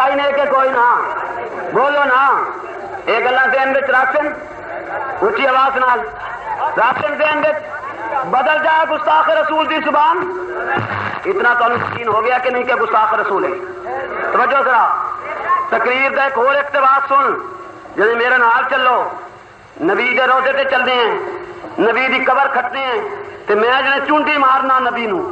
سچائی نے کہ کوئی نہ بولو نا یہ گلا ذہن وچ رکھن اچھی آواز نال رکھن ذہن وچ بدل جائے گستاخ رسول دی زبان اتنا تو یقین ہو گیا کہ نہیں کہ گستاخ رسول ہے توجہ ذرا تقریر دا ایک اور اقتباس سن جی میرے نال چلو نبی دے روزے تے چلتے ہیں نبی دی قبر کھٹنے ہیں تے میں جنے چونٹی مارنا نبی نو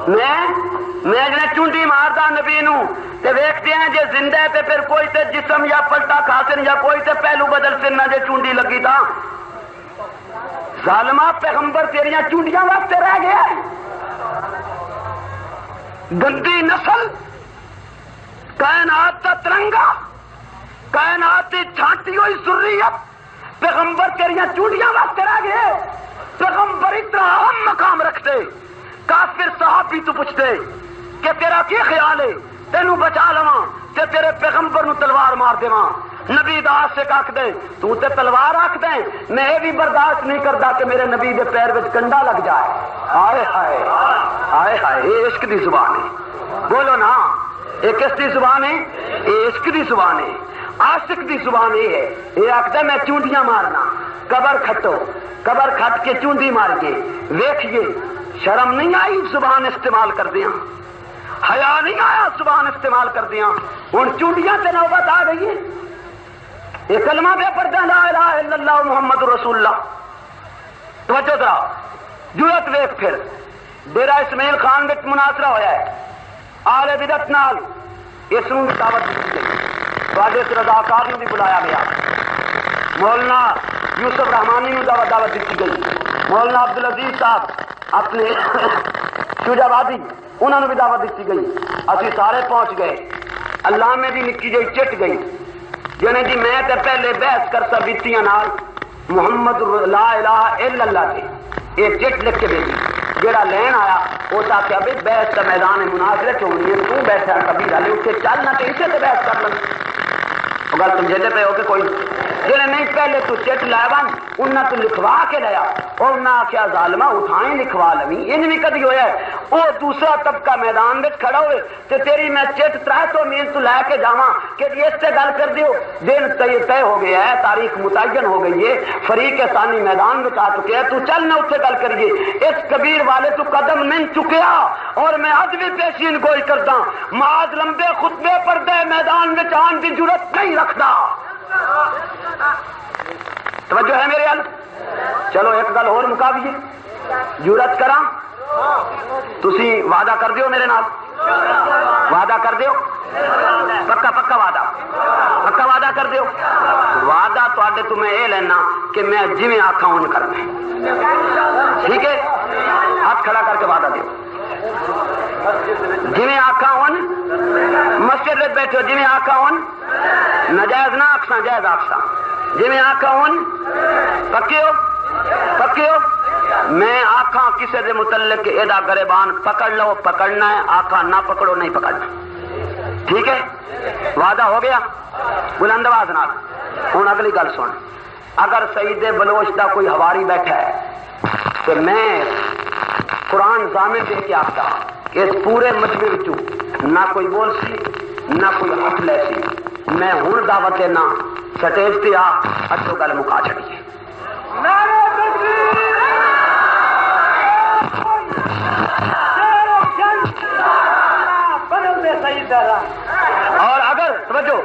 میں جنے چونٹی ماردا نبی نو تے ویکھتے ہیں جے زندہ ہے تے پھر کوئی تے جسم یا پلٹا کھاسن یا کوئی تے پہلو بدل سن نہ جے چونٹی لگی تا ظالمہ پیغمبر تیریاں چونٹیاں واسطے رہ گیا ہے گندی نسل کائنات کا ترنگا کائنات کی چھانٹی ہوئی ذریت پیغمبر تیریاں چونٹیاں واسطے رہ گئے پیغمبر اتنا اہم مقام رکھتے کافر صحابی تو پوچھتے کہ تیرا کی خیال ہے تینوں بچا لواں تے تیرے پیغمبر نو تلوار مار دیواں نبی داس سے کاک دے تو تے تلوار رکھ دیں میں یہ بھی برداشت نہیں کرتا کہ میرے نبی دے پیر وچ کنڈا لگ جائے ہائے ہائے ہائے ہائے یہ عشق دی زبان ہے بولو نا یہ کس دی زبان ہے یہ عشق دی زبان ہے عاشق دی زبان یہ ہے یہ آخر میں چونڈیاں مارنا قبر کھٹو قبر کھٹ کے چونڈی مار کے ویکھیے شرم نہیں آئی زبان استعمال کر دیا حیا نہیں آیا زبان استعمال کر دیا ہوں چونڈیاں تے نوبت آ گئی ہے یہ کلمہ پہ پڑھتا لا الہ الا اللہ محمد رسول اللہ توجہ ذرا جرأت ویکھ پھر ڈیرہ اسماعیل خان وچ مناظرہ ہویا ہے آل بدعت نال اس نوں دعوت دی گئی تواڈے اس رضاکار نوں بھی بلایا گیا مولانا یوسف رحمانی نوں دعوت دی گئی مولانا عبدالعزیز صاحب اپنے شوجابادی انہوں نے بھی دعوت دیتی گئی اسی سارے پہنچ گئے علامے دی نکی جی چٹ گئی جنے جی میں تے پہلے بحث کر سا بیتیاں نال محمد لا الہ الا اللہ تے یہ چٹ لکھ کے بھیجی جڑا لین آیا وہ آخیا بھائی بحث کا میدان مناظرے چونی ہے تو بیٹھا کبھی ڈالے اتنے چل نہ کہ اسے تے بحث کر لیں وہ گل سمجھے پہ ہو کہ کوئی جڑے نہیں پہلے تو چٹ لائے بن انہیں تو لکھوا کے لیا اور انہیں آخیا ظالمہ اٹھائیں لکھوا لوی ان بھی کدی ہوا ہے وہ دوسرا طبقہ میدان میں کھڑا ہوئے تو تیری میں چٹ 300 میل تو لے کے جاواں کہ اس سے گل کر دیو دن طے ہو گیا ہے تاریخ متعین ہو گئی ہے فریق ثانی میدان میں آ چکے ہیں تو چل نہ اتنے گل کریے اس کبیر والے تو قدم نہیں چکیا اور میں اج بھی پیشین گوئی کرتا معاذ لمبے خطبے پر دے میدان میں آن کی ضرورت نہیں رکھتا توجہ ہے میرے حل چلو ایک گل اور مکا دیے جرأت کرا تسی وعدہ کر دیو میرے نال وعدہ کر دیو پکا پکا وعدہ کر دیو وعدہ تے تو میں یہ لینا کہ میں جی آخا ان کرنا ٹھیک ہے ہاتھ کھڑا کر کے وعدہ دیو جی آخا ان مسجد میں بیٹھو جی آخا ان نجائز نہ آخسا جائز آخسا جی آخا ان پکے ہو میں آخا کسی دے متعلق ایڈا گریبان پکڑ لو پکڑنا ہے آخا نہ پکڑو نہیں پکڑنا ٹھیک ہے وعدہ ہو گیا بلند آواز نال ہوں اگلی گل سن اگر سعید بلوچ دا کوئی ہواری بیٹھا ہے تو میں قرآن ضامن دے کے آختا کہ اس پورے مجمع وچوں نہ کوئی بول سی نہ کوئی ہاتھ لے سی میں ہوں دعوت دینا سٹیج تے آ اچھو گل مکا چھڑیے اور اگر توجہ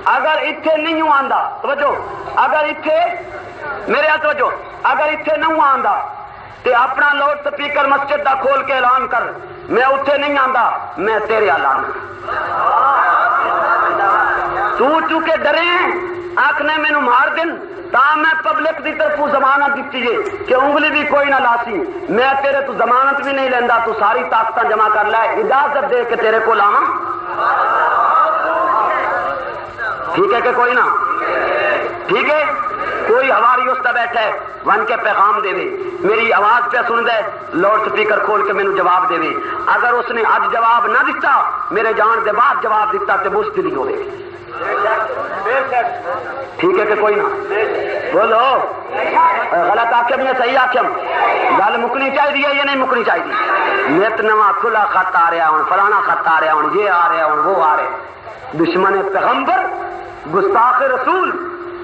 اگر اتھے نہیں آندا توجہ اگر اتھے میرے ہاتھ توجہ اگر اتھے نہیں آندا تے اپنا لاؤڈ سپیکر مسجد دا کھول کے اعلان کر میں اتھے نہیں آندا میں تیرے اعلان تو چونکہ ڈرے آخنے مینو مار دن تا میں پبلک دی طرف ضمانت دیتی ہے کہ انگلی بھی کوئی نہ لاسی میں تیرے تو ضمانت بھی نہیں لینا تو ساری طاقت جمع کر لے اجازت دے کے تیرے کو لاواں ٹھیک ہے کہ کوئی نہ ٹھیک ہے کوئی ہواری اس کا بیٹھا ہے ون کے پیغام دے میری آواز پہ سن دے لاؤڈ سپیکر کھول کے مینو جواب دے اگر اس نے اج جواب نہ دیتا میرے جان دے بعد جواب دیتا تو بزدلی ہوئے ٹھیک ہے کہ کوئی نہ بولو غلط آخم یا صحیح آخم گل مکنی چاہیے یا نہیں مکنی چاہیے نت نواں کھلا خط آ رہا ہوں فلانا خط آ رہا ہوں یہ آ رہا ہوں وہ آ رہے دشمن پیغمبر گستاخ رسول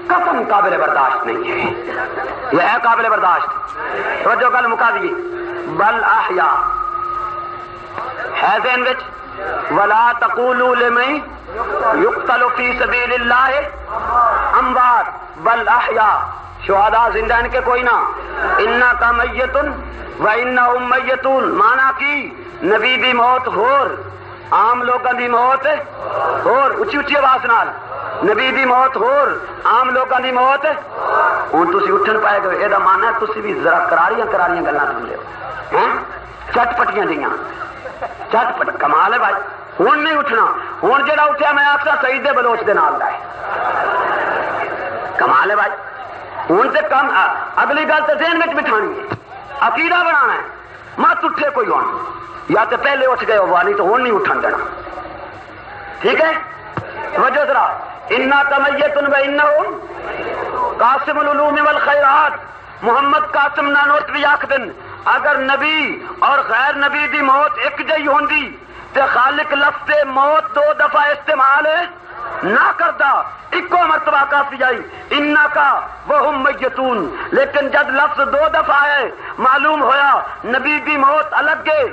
قسم قابل برداشت نہیں ہے یہ ہے قابل برداشت توجہ گل مکا دیے بل احیا ہے ذہن وچ ولا تقولوا لمن يقتل في سبيل الله اموات بل احیاء شہداء زندہ ان کے کوئی نہ انک میت و انہم میتون مانا کی نبی دی موت ہور عام لوگاں دی موت ہور اچھی اچھی آواز نال نبی دی موت ہور عام لوگاں دی موت ہن تسی اٹھن پائے گئے اے دا مانا ہے تسی بھی ذرا کراریاں گلاں سن لو ہیں چٹ پٹیاں جیاں چٹ پٹ کمال ہے بھائی ہن نہیں اٹھنا ہن جڑا اٹھیا میں آکھدا سعید بلوچ دے نال دا ہے کمال ہے بھائی ہوں سے کم اگلی گل تو ذہن میں بٹھانی ہے عقیدہ بنانا ہے مت اٹھے کوئی ہونا یا تو پہلے اٹھ گئے ہوا نہیں تو ہوں نہیں اٹھن دینا ٹھیک ہے توجہ ذرا انا کمیتن و انہم قاسم العلوم والخیرات محمد قاسم نانوتوی آکھدن اگر نبی اور غیر نبی دی موت ایک جئی ہوندی تے خالق لفظ موت 2 دفعہ استعمال نہ کرتا اکو مرتبہ کافی آئی انا کا وہم میتون لیکن جب لفظ 2 دفعہ ہے معلوم ہویا نبی دی موت الگ گئے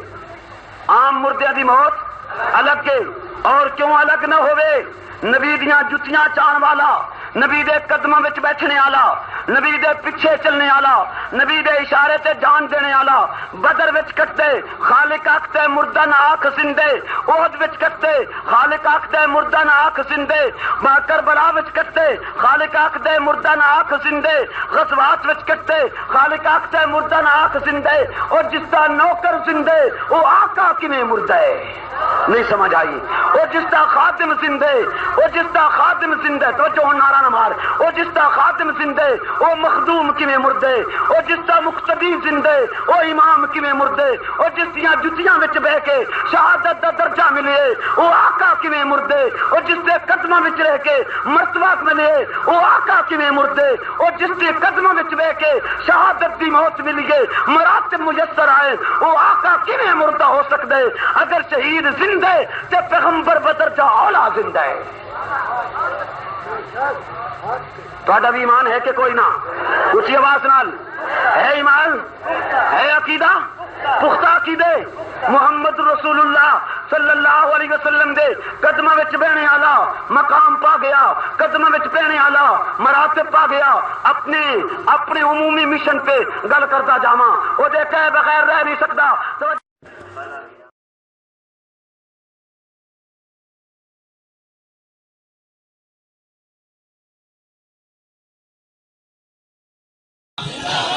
عام مردے دی موت الگ گئے اور کیوں الگ نہ ہوئے نبی دیاں جتیاں چان والا نبی دے قدموں وچ بیٹھنے والا نبی دے پیچھے چلنے والا نبی دے اشارے تے جان دینے والا بدر وچ کٹے خالق آکھتے مردہ نہ آکھ زندے احد وچ کٹے خالق آکھتے مردہ نہ آکھ زندے کربلا وچ کٹے خالق آکھتے مردہ نہ آکھ زندے غزوات وچ کٹے خالق آکھتے مردہ نہ آکھ زندے اور جس دا نوکر زندے وہ آقا کیویں مردہ ہے نہیں سمجھ آئی وہ جس دا خادم زندے وہ جس دا خادم زندے تو جو نعرہ نہ مار وہ جس دا خادم زندے وہ مخدوم کیویں مردے وہ جس دا مقتدی زندے وہ امام کیویں مردے وہ جس دیاں جتیاں وچ بہ کے شہادت دا درجہ ملے وہ آقا کیویں مردے وہ جس دے قدماں وچ رہ کے مرتبہ ملے وہ آقا کیویں مردے وہ جس دے قدماں وچ بہ کے شہادت دی موت ملی ہے مراتب میسر آئے وہ آقا کیویں مردہ ہو سکدے اگر شہید زندہ تے پیغمبر بدرجہ اولا زندہ ہے تہاڈا بھی ایمان ہے کہ کوئی نہ اونچی آواز نال ہے ایمان ہے عقیدہ پختہ عقیدے محمد رسول اللہ صلی اللہ علیہ وسلم دے قدماں وچ بہنے والا مقام پا گیا قدماں وچ بہنے والا مراتب پا گیا اپنے عمومی مشن پہ گل کرتا جاواں او دے کہے بغیر رہ نہیں سکدا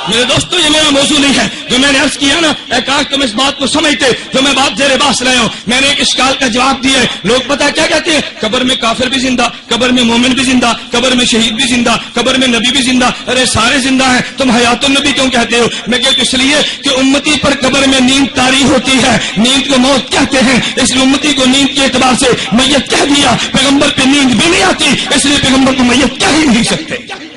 میرے دوستو یہ میرا موضوع نہیں ہے جو میں نے عرض کیا نا اے کاش تم اس بات کو سمجھتے جو میں بات زیر باس رہے ہوں میں نے ایک اشکال کا جواب دیا ہے لوگ پتہ کیا کہتے ہیں قبر میں کافر بھی زندہ قبر میں مومن بھی زندہ قبر میں شہید بھی زندہ قبر میں نبی بھی زندہ ارے سارے زندہ ہیں تم حیات النبی کیوں کہتے ہو میں کہتا اس لیے کہ امتی پر قبر میں نیند طاری ہوتی ہے نیند کو موت کہتے ہیں اس لیے امتی کو نیند کے اعتبار سے میت کہہ دیا پیغمبر پہ نیند بھی نہیں آتی اس لیے پیغمبر کو میت کہہ ہی نہیں سکتے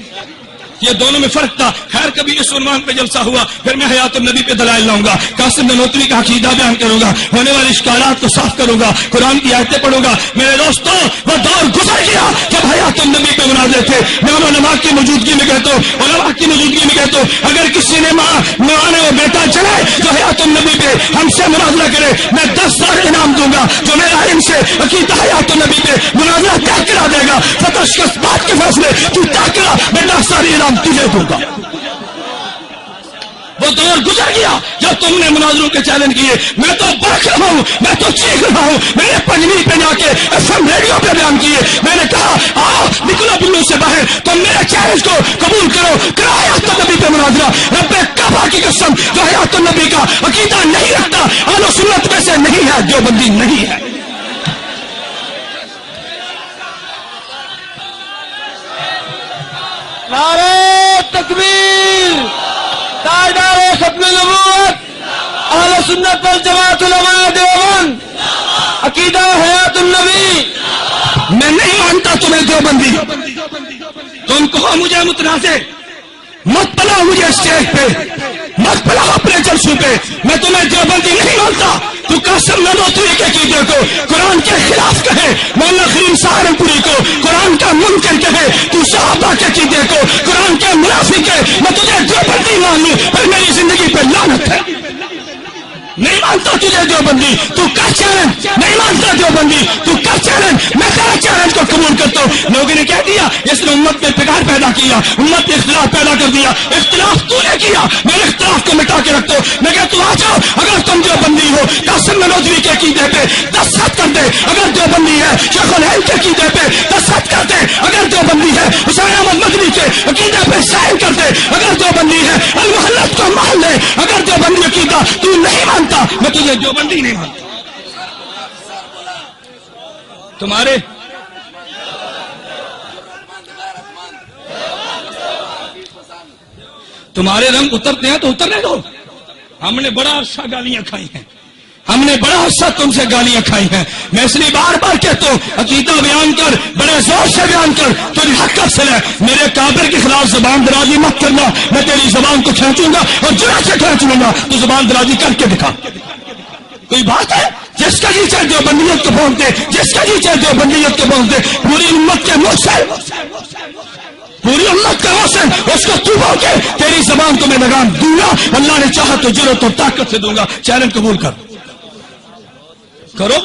یہ دونوں میں فرق تھا خیر کبھی اس عنوان پہ جلسہ ہوا پھر میں حیات النبی پہ دلائل لاؤں گا قاسم نانوتوی کا عقیدہ بیان کروں گا ہونے والے اشکالات کو صاف کروں گا قرآن کی آیتیں پڑھوں گا میرے دوستوں وہ دور گزر گیا جب حیات النبی پہ مناظرے تھے میں علماء کی موجودگی میں کہتا ہوں علماء کی موجودگی میں کہتا ہوں اگر کسی نے ماں وہ بیٹا چلائے جو حیات النبی پہ ہم سے مناظرہ کرے میں 10,000 انعام دوں گا جو میرا علم سے عقیدہ حیات النبی پہ مناظرہ طے کرا دے گا فتش بات کے فیصلے تو طے کرا میں 10,000 انعام تجھے دوں گا وہ دور گزر گیا جب تم نے مناظروں کے چیلنج کیے میں تو بڑک رہا ہوں میں تو چیخ رہا ہوں میں نے پنجوی پہ جا کے FM ریڈیو پہ بیان کیے میں نے کہا آؤ نکلو بلو سے باہر تم میرے چیلنج کو قبول کرو حیات النبی پہ مناظرہ رب کعبہ کی قسم جو حیات النبی کا عقیدہ نہیں رکھتا اہل سنت میں سے نہیں ہے جو بندی نہیں ہے نعرہ تکبیر تاجدار ختم نبوت اہل سنت والجماعت علماء دیوبند عقیدہ حیات النبی میں نہیں مانتا تمہیں دیوبندی. تم کہو مجھے متنازع، مت پلاؤ مجھے اسٹیج پہ، مت پلاؤ اپنے جلسوں پہ، میں تمہیں دیوبندی نہیں مانتا. تو قاسم نانوتوی کے عقیدے کو قرآن کے خلاف کہے، مولانا خلیم سہارنپوری کو قرآن کا منکر کہے، تو صحابہ کے عقیدے کو قرآن کے منافق کہے، میں تجھے دیوبندی مان لوں، پر میری زندگی پہ لعنت ہے. نہیں مانتا تجھے دیوبندی، تو کر چیلنج. نہیں مانتا دیوبندی، تو کر چیلنج. میں تیرا چیلنج کو قبول کرتا ہوں. لوگوں نے کہہ دیا اس نے امت میں بگاڑ پیدا کیا، امت میں اختلاف پیدا کر دیا. اختلاف تو نے کیا، میں نے اختلاف کو مٹا کے رکھتا ہوں. میں کہتا ہوں آ جاؤ، اگر تم دیوبندی ہو قاسم نانوتوی کے عقیدے پہ دستخط کر دے. اگر دیوبندی ہے شیخ الہند کے عقیدے پہ دستخط کر دے. اگر دیوبندی ہے حسین احمد مدنی کے عقیدے پہ سائن کر دے. اگر دیوبندی ہے المحلت کو مان لے. اگر دیوبندی عقیدہ تو نہیں مانتا، میں تجھے دیوبندی نہیں مانتا. تمہارے رنگ اترتے ہیں تو اترنے دو. ہم نے بڑا عرصہ گالیاں کھائی ہیں، ہم نے بڑا عرصہ تم سے گالیاں کھائی ہیں. میں اس لیے بار بار کہتا ہوں عقیدہ بیان کر، بڑے زور سے بیان کر، تجھے حق حاصل ہے. میرے کافر کے خلاف زبان درازی مت کرنا، میں تیری زبان کو کھینچوں گا اور جڑا سے کھینچ لوں گا. تو زبان درازی کر کے دکھا. کوئی بات ہے؟ جس کا جی چاہے دیوبندیت کو بھونک دے، جس کا جی چاہے دیوبندیت کو بھونک دے. پوری امت کے منہ سے، پوری امت کا حسن اس کو تو بھونک کے تیری زبان کو میں لگام دوں گا. اللہ نے چاہا تو جرأت اور طاقت سے دوں گا. چیلنج قبول کر کرو.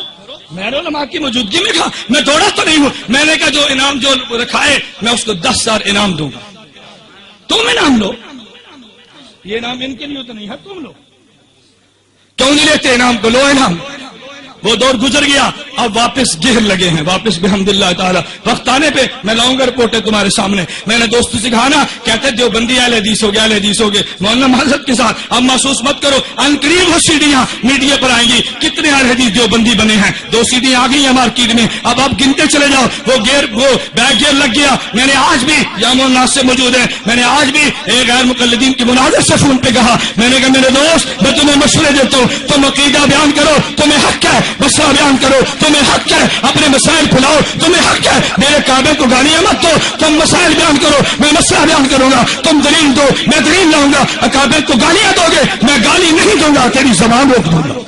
میں نے علماء کی موجودگی میں کہا، میں دوڑا تو نہیں ہوں. میں نے کہا جو انعام جو رکھا ہے میں اس کو 10,000 انعام دوں گا. تم انعام لو. یہ انعام ان کے لیے تو نہیں ہے، تم لو. کیوں نہیں لیتے انعام کو؟ لو انعام. وہ دور گزر گیا، اب واپس گہر لگے ہیں. واپس بحمداللہ تعالی وقت آنے پہ میں لاؤں گا رپورٹ ہے تمہارے سامنے. میں نے دوستوں سے کہا نا، کہتے دیوبندی اہل حدیث ہو گیا، اہل حدیث ہو گئے. مولانا معذرت کے ساتھ اب محسوس مت کرو، ان قریب وہ سیڑھیاں میڈیا پر آئیں گی. کتنے اہل حدیث دیوبندی بنے ہیں. 2 سیڑھیاں آ گئی ہیں مارکیٹ میں. اب آپ گنتے چلے جاؤ. وہ بیک گیئر لگ گیا. میں نے آج بھی یام الناس سے موجود ہے، میں نے آج بھی ایک غیر مقلدین کی مناظر سے فون پہ کہا، میں نے کہا میرے دوست میں تمہیں مشورے دیتا ہوں، تم عقیدہ بیان کرو، تمہیں حق ہے. مسئلہ بیان کرو، تمہیں حق ہے. اپنے مسائل پھیلاؤ، تمہیں حق ہے. میرے کعبے کو گالیاں مت دو. تم مسائل بیان کرو، میں مسئلہ بیان کروں گا. تم دلیل دو، میں دلیل لاؤں گا. کعبے کو گالیاں دو گے، میں گالی نہیں دوں گا، تیری زبان روک دوں گا.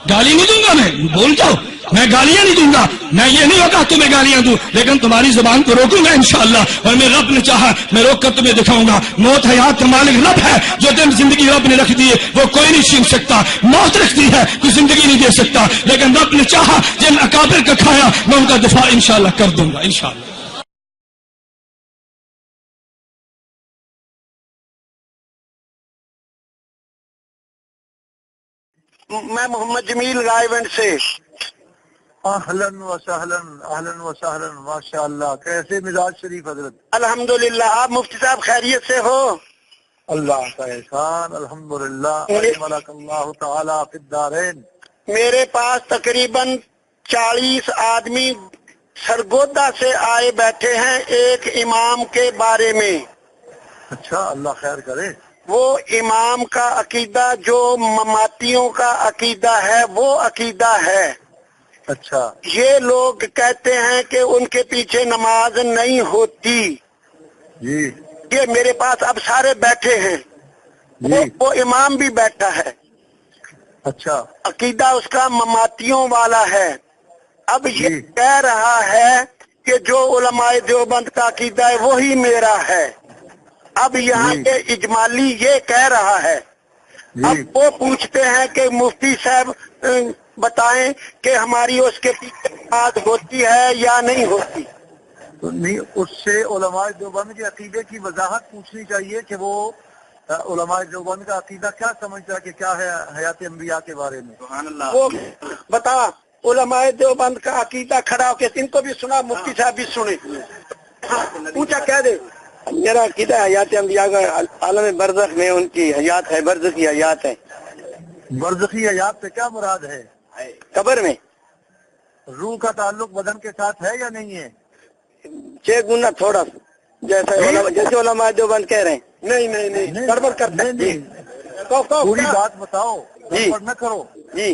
گالی نہیں دوں گا. میں بول جاؤ، میں گالیاں نہیں دوں گا. میں یہ نہیں ہوگا تمہیں گالیاں دوں، لیکن تمہاری زبان کو روکوں گا انشاءاللہ. اور میں رب نے چاہا میں روک کر تمہیں دکھاؤں گا. موت حیات کا مالک رب ہے. جو دن زندگی رب نے رکھ دی ہے وہ کوئی نہیں چھین سکتا. موت رکھ دی ہے، کوئی زندگی نہیں دے سکتا. لیکن رب نے چاہا جن اکابر کا کھایا میں ان کا دفاع انشاءاللہ کر دوں گا انشاءاللہ. میں محمد جمیل رائے ونڈ سے. اہلاً وسہلاً ماشاءاللہ. کیسے مزاج شریف حضرت؟ الحمدللہ. آپ مفتی صاحب خیریت سے ہو؟ اللہ کا احسان الحمدللہ. ملک اللہ تعالیٰ فی الدارین. میرے پاس تقریباً 40 آدمی سرگودا سے آئے بیٹھے ہیں ایک امام کے بارے میں. اچھا، اللہ خیر کرے. وہ امام کا عقیدہ جو مماتیوں کا عقیدہ ہے وہ عقیدہ ہے. اچھا، یہ لوگ کہتے ہیں کہ ان کے پیچھے نماز نہیں ہوتی. جی یہ میرے پاس اب سارے بیٹھے ہیں. جی. وہ امام بھی بیٹھا ہے. اچھا عقیدہ اس کا مماتیوں والا ہے. اب یہ جی. کہہ رہا ہے کہ جو علماء دیوبند کا عقیدہ ہے وہی میرا ہے. اب یہاں جی. کے اجمالی یہ کہہ رہا ہے. جی. اب وہ پوچھتے ہیں کہ مفتی صاحب بتائیں کہ ہماری اس کے پیچھے نماز ہوتی ہے یا نہیں ہوتی. تو نہیں، اس سے علماء دیوبند کے عقیدے کی وضاحت پوچھنی چاہیے کہ وہ علماء دیوبند کا عقیدہ کیا سمجھتا ہے کہ کیا ہے حیات انبیاء کے بارے میں. وہ بتا علماء دیوبند کا عقیدہ کھڑا ہو کے ان کو بھی سنا، مفتی صاحب بھی سنے. پوچھا کہہ دے میرا عقیدہ حیات انبیاء کا عالم برزخ میں ان کی حیات ہے، برزخی حیات ہے. برزخی حیات سے کیا مراد ہے؟ قبر میں روح کا تعلق بدن کے ساتھ ہے یا نہیں ہے؟ 6 گنا تھوڑا سا، جیسے علماء دیوبند کہہ رہے ہیں. نہیں گڑبڑ کرتے. نہیں، پوری بات بتاؤ، گڑبڑ نہ کرو. جی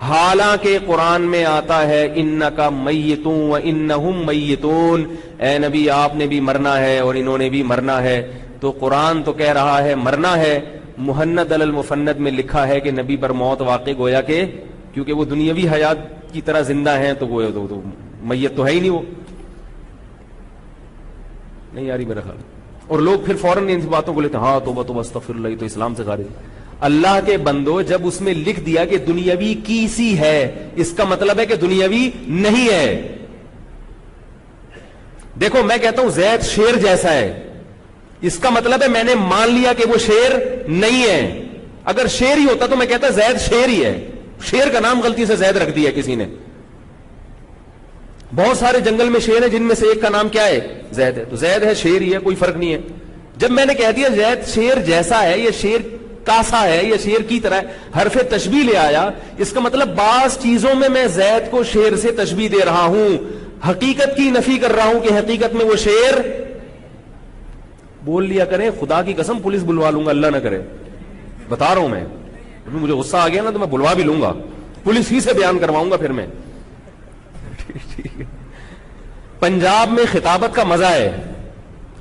حالانکہ قرآن میں آتا ہے انکا میتون و انہم میتون، اے نبی آپ نے بھی مرنا ہے اور انہوں نے بھی مرنا ہے. تو قرآن تو کہہ رہا ہے مرنا ہے، مہند علی المفند میں لکھا ہے کہ نبی پر موت واقع گویا کہ کیونکہ وہ دنیاوی حیات کی طرح زندہ ہیں تو وہ تو میت تو ہے ہی نہیں، وہ نہیں آ رہی میرا خیال. اور لوگ پھر فوراً ان باتوں کو لیتے ہیں ہاں توبہ توبہ استغفر اللہ، تو اسلام سے خارج. اللہ کے بندو، جب اس میں لکھ دیا کہ دنیاوی کی سی ہے، اس کا مطلب ہے کہ دنیاوی نہیں ہے. دیکھو میں کہتا ہوں زید شیر جیسا ہے، اس کا مطلب ہے میں نے مان لیا کہ وہ شیر نہیں ہے. اگر شیر ہی ہوتا تو میں کہتا زید شیر ہی ہے. شیر کا نام غلطی سے زید رکھ دیا کسی نے. بہت سارے جنگل میں شیر ہیں جن میں سے ایک کا نام کیا ہے؟ زید ہے. تو زید ہے شیر ہی ہے، کوئی فرق نہیں ہے. جب میں نے کہہ دیا زید شیر جیسا ہے، یہ شیر کاسا ہے، یہ شیر کی طرح ہے، حرف تشبیہ لے آیا، اس کا مطلب بعض چیزوں میں زید کو شیر سے تشبیہ دے رہا ہوں، حقیقت کی نفی کر رہا ہوں کہ حقیقت میں وہ شیر. بول لیا کریں خدا کی قسم پولیس بلوا لوں گا، اللہ نہ کرے، بتا رہا ہوں میں. مجھے غصہ آ گیا نا تو میں بلوا بھی لوں گا، پولیس ہی سے بیان کرواؤں گا پھر میں. پنجاب میں خطابت کا مزہ ہے،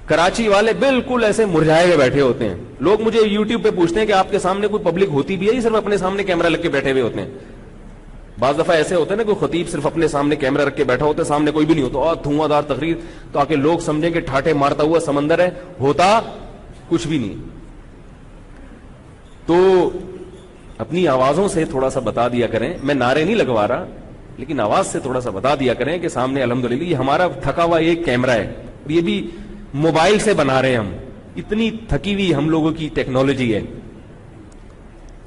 کراچی والے بالکل ایسے مرجھائے ہوئے بیٹھے ہوتے ہیں. لوگ مجھے یوٹیوب پہ پوچھتے ہیں کہ آپ کے سامنے کوئی پبلک ہوتی بھی ہے، صرف اپنے سامنے کیمرہ لگ کے بیٹھے ہوئے ہوتے ہیں. بعض دفعہ ایسے ہوتے ہیں نا کوئی خطیب صرف اپنے سامنے کیمرہ رکھ کے بیٹھا ہوتا ہے، سامنے کوئی بھی نہیں ہوتا، اور دھواں دار تقریر تو آ کے لوگ سمجھیں کہ ٹھاٹے مارتا ہوا سمندر ہے، ہوتا کچھ بھی نہیں. تو اپنی آوازوں سے تھوڑا سا بتا دیا کریں، میں نعرے نہیں لگوا رہا لیکن آواز سے تھوڑا سا بتا دیا کریں کہ سامنے الحمدللہ یہ ہمارا تھکا ہوا ایک کیمرہ ہے، یہ بھی موبائل سے بنا رہے ہیں ہم. اتنی تھکی ہوئی ہم لوگوں کی ٹیکنالوجی ہے.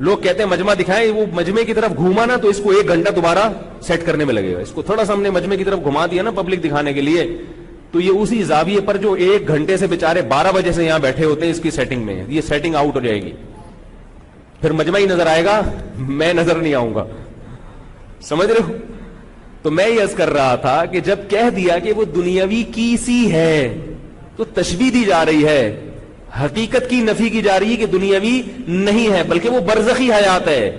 لوگ کہتے ہیں مجمع دکھائیں، وہ مجمع کی طرف گھوما نا تو اس کو 1 گھنٹہ دوبارہ سیٹ کرنے میں لگے گا. اس کو تھوڑا سا ہم نے مجمع کی طرف گھما دیا نا پبلک دکھانے کے لیے، تو یہ اسی زاویے پر جو 1 گھنٹے سے بےچارے 12 بجے سے یہاں بیٹھے ہوتے ہیں اس کی سیٹنگ میں، یہ سیٹنگ آؤٹ ہو جائے گی، پھر مجمع ہی نظر آئے گا، میں نظر نہیں آؤں گا. سمجھ رہے ہو؟ تو میں یہ عرض کر رہا تھا کہ جب کہہ دیا کہ وہ دنیاوی کی سی ہے تو تشبیہ دی جا رہی ہے، حقیقت کی نفی کی جا رہی ہے کہ دنیاوی نہیں ہے بلکہ وہ برزخی حیات ہے.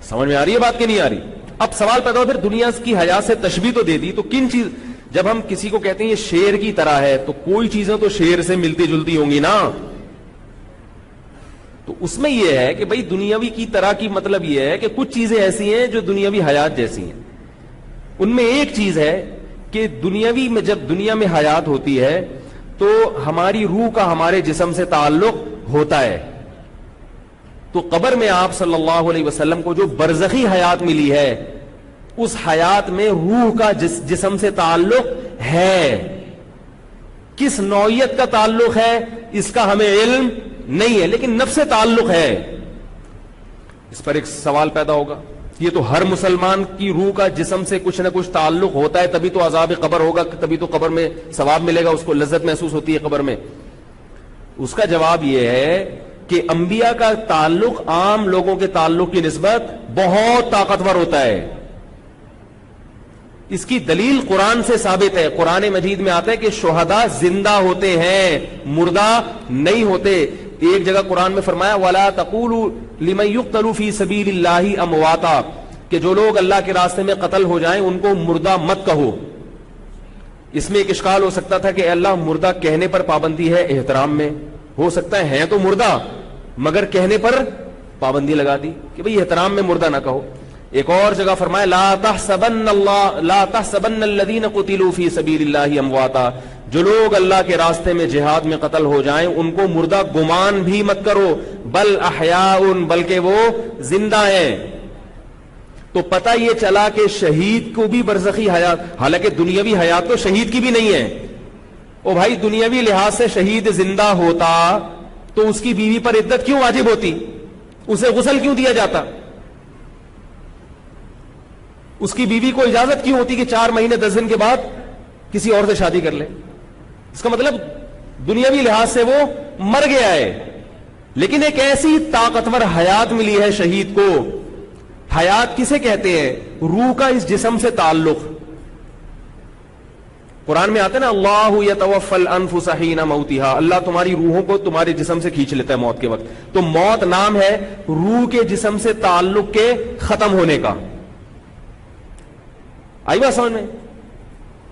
سمجھ میں آ رہی ہے بات کہ نہیں آ رہی؟ اب سوال پیدا ہو پھر دنیا کی حیات سے تشبیہ تو دے دی، تو کن چیز، جب ہم کسی کو کہتے ہیں یہ شیر کی طرح ہے تو کوئی چیزیں تو شیر سے ملتی جلتی ہوں گی نا. تو اس میں یہ ہے کہ بھئی دنیاوی کی طرح کی مطلب یہ ہے کہ کچھ چیزیں ایسی ہیں جو دنیاوی حیات جیسی ہیں. ان میں ایک چیز ہے کہ دنیاوی میں جب دنیا میں حیات ہوتی ہے تو ہماری روح کا ہمارے جسم سے تعلق ہوتا ہے. تو قبر میں آپ صلی اللہ علیہ وسلم کو جو برزخی حیات ملی ہے اس حیات میں روح کا جسم سے تعلق ہے. کس نوعیت کا تعلق ہے اس کا ہمیں علم نہیں ہے لیکن نفس تعلق ہے. اس پر ایک سوال پیدا ہوگا، یہ تو ہر مسلمان کی روح کا جسم سے کچھ نہ کچھ تعلق ہوتا ہے، تبھی تو عذاب قبر ہوگا، تبھی تو قبر میں ثواب ملے گا، اس کو لذت محسوس ہوتی ہے قبر میں. اس کا جواب یہ ہے کہ انبیاء کا تعلق عام لوگوں کے تعلق کی نسبت بہت طاقتور ہوتا ہے. اس کی دلیل قرآن سے ثابت ہے. قرآن مجید میں آتا ہے کہ شہداء زندہ ہوتے ہیں، مردہ نہیں ہوتے. ایک جگہ قرآن میں فرمایا وَلَا تَقُولُوا لِمَن يُقْتَلُ فِي سَبِيلِ اللَّهِ أَمْوَاتًا، کہ جو لوگ اللہ کے راستے میں قتل ہو جائیں ان کو مردہ مت کہو. اس میں ایک اشکال ہو سکتا تھا کہ اے اللہ مردہ کہنے پر پابندی ہے احترام میں، ہو سکتا ہے ہیں تو مردہ مگر کہنے پر پابندی لگا دی کہ بھئی احترام میں مردہ نہ کہو. ایک اور جگہ فرمایا لا تحسبن الذين قتلوا في سبيل الله امواتا، جو لوگ اللہ کے راستے میں جہاد میں قتل ہو جائیں ان کو مردہ گمان بھی مت کرو، بل احیاء، بلکہ وہ زندہ ہیں. تو پتہ یہ چلا کہ شہید کو بھی برزخی حیات، حالانکہ دنیاوی حیات تو شہید کی بھی نہیں ہے. او بھائی دنیاوی لحاظ سے شہید زندہ ہوتا تو اس کی بیوی پر عدت کیوں واجب ہوتی، اسے غسل کیوں دیا جاتا، اس کی بیوی کو اجازت کیوں ہوتی کہ 4 مہینے 10 دن کے بعد کسی اور سے شادی کر لے. اس کا مطلب دنیاوی لحاظ سے وہ مر گیا ہے. لیکن ایک ایسی طاقتور حیات ملی ہے شہید کو. حیات کسے کہتے ہیں؟ روح کا اس جسم سے تعلق. قرآن میں آتا ہے نا اللہ یتوفی الانفس حین موتہا، اللہ تمہاری روحوں کو تمہارے جسم سے کھینچ لیتا ہے موت کے وقت. تو موت نام ہے روح کے جسم سے تعلق کے ختم ہونے کا. آئی بات سمجھ میں؟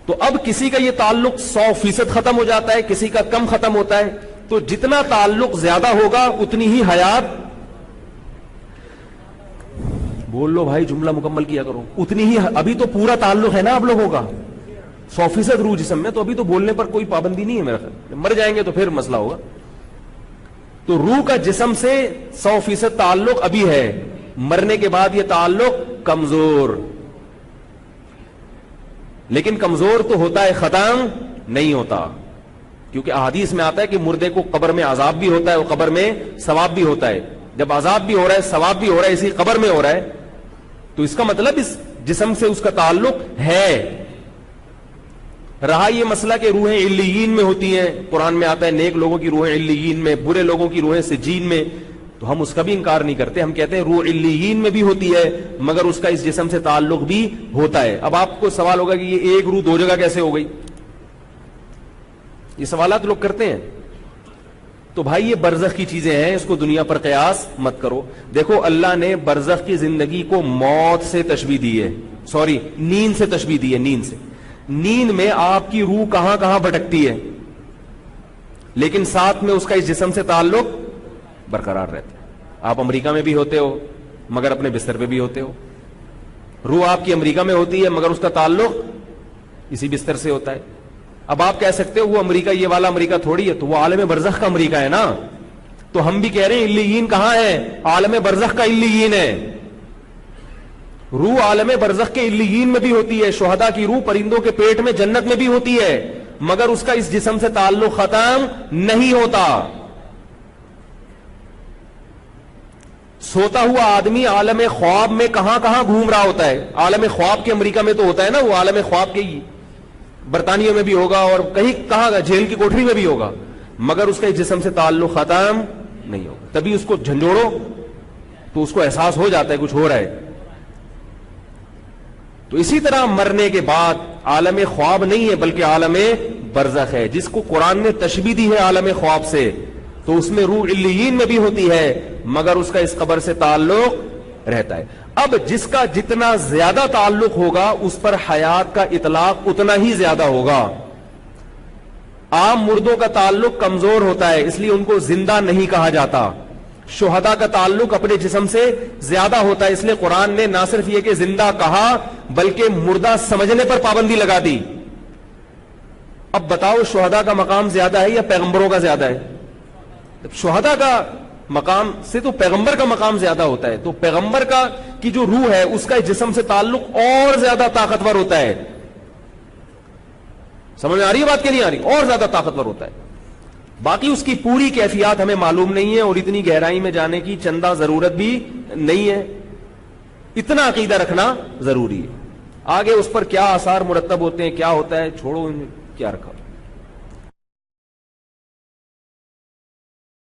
تو اب کسی کا یہ تعلق 100% ختم ہو جاتا ہے، کسی کا کم ختم ہوتا ہے. تو جتنا تعلق زیادہ ہوگا اتنی ہی حیات، بول لو بھائی جملہ مکمل کیا کرو، اتنی ہی. ابھی تو پورا تعلق ہے نا آپ لوگوں کا 100% روح جسم میں، تو ابھی تو بولنے پر کوئی پابندی نہیں ہے میرا خیال. مر جائیں گے تو پھر مسئلہ ہوگا. تو روح کا جسم سے 100% تعلق ابھی ہے، مرنے کے بعد یہ تعلق کمزور. لیکن کمزور تو ہوتا ہے، ختم نہیں ہوتا. کیونکہ احادیث میں آتا ہے کہ مردے کو قبر میں عذاب بھی ہوتا ہے اور قبر میں ثواب بھی ہوتا ہے. جب عذاب بھی ہو رہا ہے، ثواب بھی ہو رہا ہے، اسی قبر میں ہو رہا ہے، تو اس کا مطلب اس جسم سے اس کا تعلق ہے. رہا یہ مسئلہ کہ روحیں علیین میں ہوتی ہیں، قرآن میں آتا ہے نیک لوگوں کی روحیں علیین میں، برے لوگوں کی روحیں سجین میں، تو ہم اس کا بھی انکار نہیں کرتے. ہم کہتے ہیں روح علیین میں بھی ہوتی ہے مگر اس کا اس جسم سے تعلق بھی ہوتا ہے. اب آپ کو سوال ہوگا کہ یہ ایک روح دو جگہ کیسے ہو گئی؟ یہ سوالات لوگ کرتے ہیں. تو بھائی یہ برزخ کی چیزیں ہیں، اس کو دنیا پر قیاس مت کرو. دیکھو اللہ نے برزخ کی زندگی کو موت سے تشبیہ دی ہے، نیند سے تشبیہ دی ہے. نیند سے، نیند میں آپ کی روح کہاں کہاں بھٹکتی ہے لیکن ساتھ میں اس کا اس جسم سے تعلق برقرار رہتا ہے. آپ امریکہ میں بھی ہوتے ہو مگر اپنے بستر پہ بھی ہوتے ہو. روح آپ کی امریکہ میں ہوتی ہے مگر اس کا تعلق اسی بستر سے ہوتا ہے. اب آپ کہہ سکتے ہو وہ امریکہ یہ والا امریکہ تھوڑی ہے، تو وہ عالم برزخ کا امریکہ ہے نا. تو ہم بھی کہہ رہے ہیں علیین کہاں ہے؟ عالم برزخ کا علیین ہے. روح عالم برزخ کے علیین میں بھی ہوتی ہے. شہداء کی روح پرندوں کے پیٹ میں جنت میں بھی ہوتی ہے مگر اس کا اس جسم سے تعلق ختم نہیں ہوتا. سوتا ہوا آدمی عالم خواب میں کہاں کہاں گھوم رہا ہوتا ہے. عالم خواب کے امریکہ میں تو ہوتا ہے نا، وہ عالم خواب کے ہی برطانیہ میں بھی ہوگا اور کہیں کہاں جیل کی کوٹری میں بھی ہوگا مگر اس کا اس جسم سے تعلق ختم نہیں ہوگا. تبھی اس کو جھنجھوڑو تو اس کو احساس ہو جاتا ہے کچھ ہو رہا ہے. تو اسی طرح مرنے کے بعد عالم خواب نہیں ہے بلکہ عالم برزخ ہے، جس کو قرآن نے تشبیہ دی ہے عالم خواب سے. تو اس میں روح علیین میں بھی ہوتی ہے مگر اس کا اس قبر سے تعلق رہتا ہے. اب جس کا جتنا زیادہ تعلق ہوگا اس پر حیات کا اطلاق اتنا ہی زیادہ ہوگا. عام مردوں کا تعلق کمزور ہوتا ہے اس لیے ان کو زندہ نہیں کہا جاتا. شہداء کا تعلق اپنے جسم سے زیادہ ہوتا ہے اس لیے قرآن نے نہ صرف یہ کہ زندہ کہا بلکہ مردہ سمجھنے پر پابندی لگا دی. اب بتاؤ شہداء کا مقام زیادہ ہے یا پیغمبروں کا زیادہ ہے؟ شہداء کا مقام سے تو پیغمبر کا مقام زیادہ ہوتا ہے. تو پیغمبر کا کی جو روح ہے اس کا جسم سے تعلق اور زیادہ طاقتور ہوتا ہے. سمجھ میں آ رہی ہے بات کہ نہیں آ رہی؟ اور زیادہ طاقتور ہوتا ہے. باقی اس کی پوری کیفیات ہمیں معلوم نہیں ہے اور اتنی گہرائی میں جانے کی چندہ ضرورت بھی نہیں ہے. اتنا عقیدہ رکھنا ضروری ہے. آگے اس پر کیا آثار مرتب ہوتے ہیں، کیا ہوتا ہے، چھوڑو، کیا رکھا.